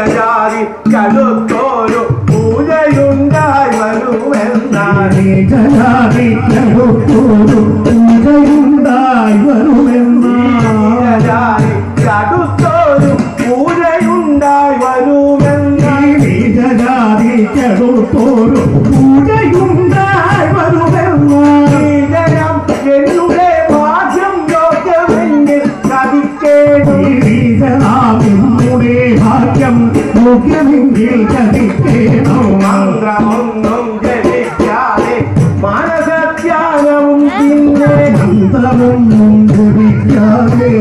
നീരജാതി കടുത്തോരു പൂജയുണ്ടായി വരുമെന്നാണ് നീരജാതി കടുത്തോരു പൂജയുണ്ടായി വരുമെന്നാണ് കടുത്തോരു പൂജയുണ്ടായി വരുമെന്നാണ് നീരജാതി കടുത്തോരു പൂജയുണ്ടായി വരുമെന്നാണ് എന്നുടെ ഭാഗ്യം യോഗ്യമെങ്കിൽ കവിക്കേണം നമ്മുടെ ഭാഗ്യം യോഗ്യമെങ്കിൽ കവിക്കേണം മന്ത്രമൊന്നും ജപിക്കാതെ മാനസധ്യാനവും പിന്നെ മന്ത്രമൊന്നും ജപിക്കാതെ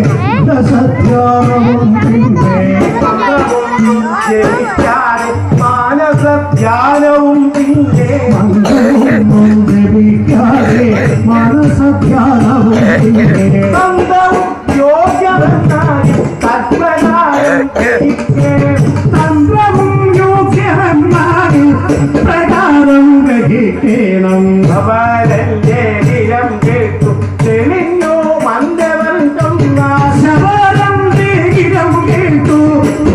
സത്യാനവും പിന്നെ മന്ത്രമൊന്നും ജപിക്കാതെ മാനസധ്യാനവും പിന്നെ മന്ത്രമൊന്നും ജപിക്കാതെ മനസധ്യാനവും പിന്നെ തന്ത്രവും യോഗ്യമെന്നായി തത്പ്രകാരം തന്ത്രവും യോഗ്യമെന്നായി പ്രകാരം ഗ്രഹിക്കണം അവരന്റെ ദിനം കേട്ടു തെളിഞ്ഞു മന്ദവന്തം ശബരം ദേഹിരം കേട്ടു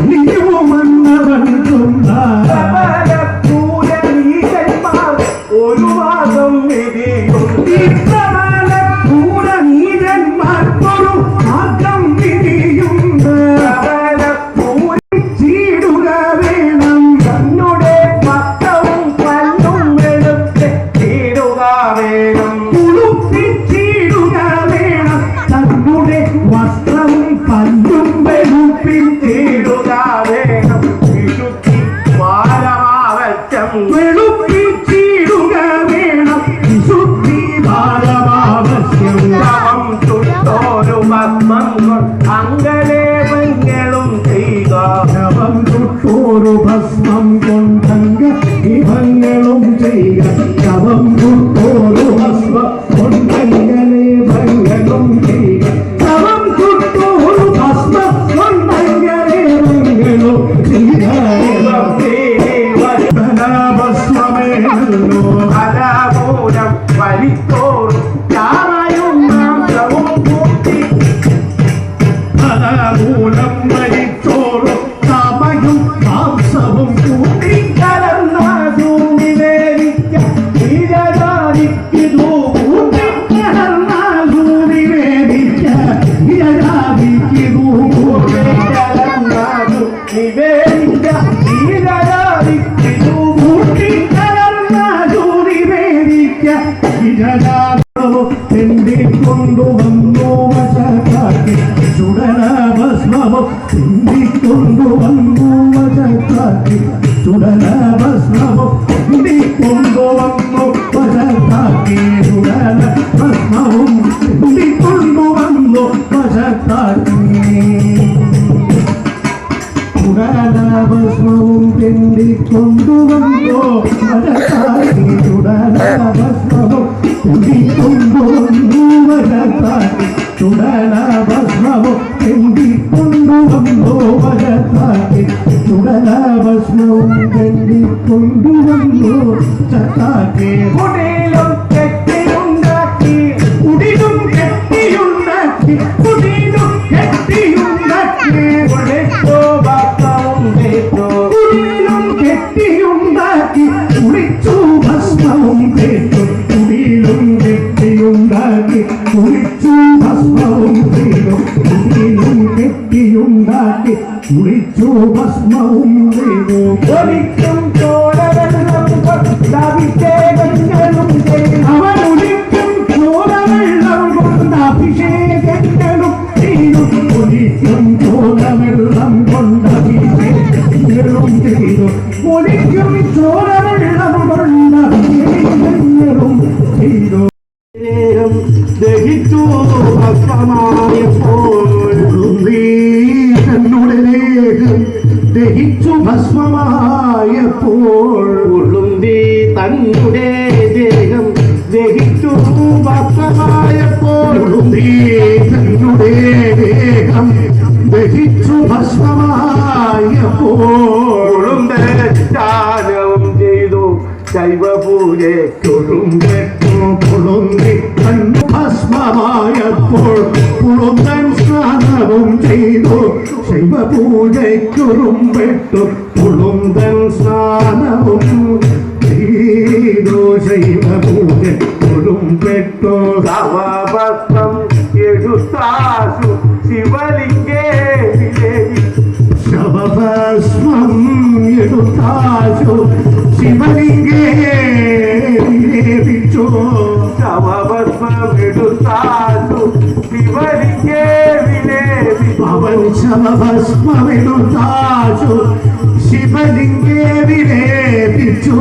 നീയുമന്നവൻ പൂരനീകന്മാർ ഒരു മാസം വിധിയും പൂരനീരന്മാർക്കൊരു മാർഗം വിധിയുണ്ട് ചീടുക വേണം തന്നുടെ മക്കളും പല്ലും വെളുത്ത് ചീടുക വേണം ഉടുപ്പിച്ചിടുക വേണം തന്നുടെ വസ്ത്രവും പല്ലും വെളുപ്പിൽ ചീടുക വേണം വിശുദ്ധി പാരമാവറ്റം വെളുപ്പിച്ചിടുക വേണം വിശുദ്ധി ഭാരമാവശ്യം ശവം ചുട്ടോരു പത്മങ്ങൾ അങ്കലെ മങ്ങളും ചെയ്യുക ശവം തൊട്ടോരു ഭസ്മം കൊണ്ടങ്ക ഇവങ്ങളും ചെയ്യുക ശവം തൊട്ടോരു ഭസ്മം കൊണ്ടങ്കലെ ഭംഗലും ചെയ്യുക ശവം തൊട്ടോരു ഭസ്മം കൊണ്ടങ്കലെ ഭംഗലും ചെയ്യുക ഭസ്മമേണല്ലോ ഫലമൂലം വലിത്തോറും ചാമയും മാംസവും കൂട്ടി ഫലമൂലം മരിച്ചോറും സമയും മാംസവും കൂട്ടി കലർന്നതു നിവേദിക്ക നീരജാതിക്കിതു കലർന്നാലു നിവേദിക്ക നിരജാതിക്കിതു കലർന്നതു നിവേദിക്ക നീരജാതിക്കിതു കൊണ്ടുവന്നു വശക്കാക്കി ചുടല ഭസ്മവും കൊണ്ടുവന്നു വശക്കാക്കി ചുടല ഭസ്മവും കൊണ്ടുവന്നു വശക്കാക്കി ചുടല ഭസ്മവും കൊണ്ടുവന്നു വശക്കാക്കി ചുടലഭസ്മവും കൊണ്ടുവന്നു വശത്താക്കി ചുടലഭസ്മവും കൊണ്ടുവന്നു വശത്താക്കി ചുടലഭസ്മവും കൊണ്ടുവന്നു വശത്താക്കി ചുടലഭസ്മവും കൊണ്ടുവന്നു ചത്താക്കി കുടിലും കെട്ടിയുണ്ടാക്കി കുടിലും കെട്ടിയുണ്ടാക്കി കുടിലും കെട്ടിയുണ്ടാക്കി കുളിച്ചോ ഭക്തവും കേട്ടോ കുടിലും കെട്ടിയുണ്ടാക്കി കുളിച്ചു ഭസ്മവും കേട്ടു കുടിലും കെട്ടിയുണ്ടാക്കി കുളിച്ചു ഭസ്മവും കേട്ടു കുടിലും കെട്ടിയുണ്ടാക്കി കുളിച്ചു ഭസ്മവും കേട്ടു ഒരിക്കും ചോരവെള്ളം അഭിഷേകങ്ങളും അവൻ ഒരിക്കും ചോരവെള്ളം കൊണ്ട് അഭിഷേകങ്ങളും ചെയ്തു ഒരിക്കും ചോരവെള്ളം കൊണ്ട് അഭിഷേകങ്ങളും ചെയ്തു ഒരിക്കും ചോരവെള്ളം കൊണ്ട് അഭിഷേകങ്ങളും ചെയ്തു ദഹിച്ചു ഭസ്മമായപ്പോൾ തന്നുടെ ദേഹം ദഹിച്ചു ഭസ്മമായപ്പോൾ ഉള്ളുന്തി തന്നുടെ ദേഹം ദഹിച്ചു ഭസ്മമായപ്പോൾ തന്നുടെ ദേഹം ദഹിച്ചു ഭസ്മമായപ്പോൾ ദാനവും ചെയ്തു ശൈവപൂജയ്ക്കൊഴും ഭസ്മമായപ്പോൾ പുളുന്തൻ സ്നാനവും ചെയ്തു ശൈവ പൂജയ്ക്കുറുമ്പെട്ടു പുളുന്തൻ സ്നാനവും ചെയ്തു ശൈവ പൂജയ്ക്കുറുമ്പെട്ടു ശവഭസ്മം എടുത്താശു ശിവലിംഗേ ശവഭസ്മം എടുത്താശു ശിവലിംഗേ വിലേപിച്ചു ശവഭസ്മം എടുത്താശു ശിവലിംഗേ അവൻ ശവഭസ്മമെടുത്താശു ശിവലിംഗേ വിലേപിച്ചു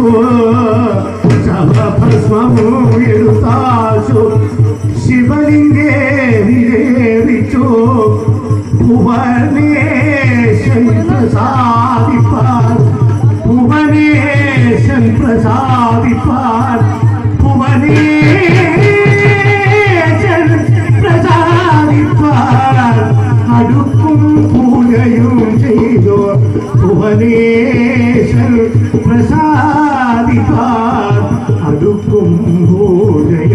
ശവഭസ്മമെടുത്താശു ശിവലിംഗേ വിലേപിച്ചു ഭുവനേശൻ പ്രസാദിപ്പാൻ ഭുവനേശൻ പ്രസാദിപ്പാൻ ഭുവനേശൻ പ്രസാദിപ്പാൻ അടുക്കും പൂജയും ചെയ്തു ഭുവനേശൻ പ്രസാദിപ്പാൻ അടുക്കും പൂജയും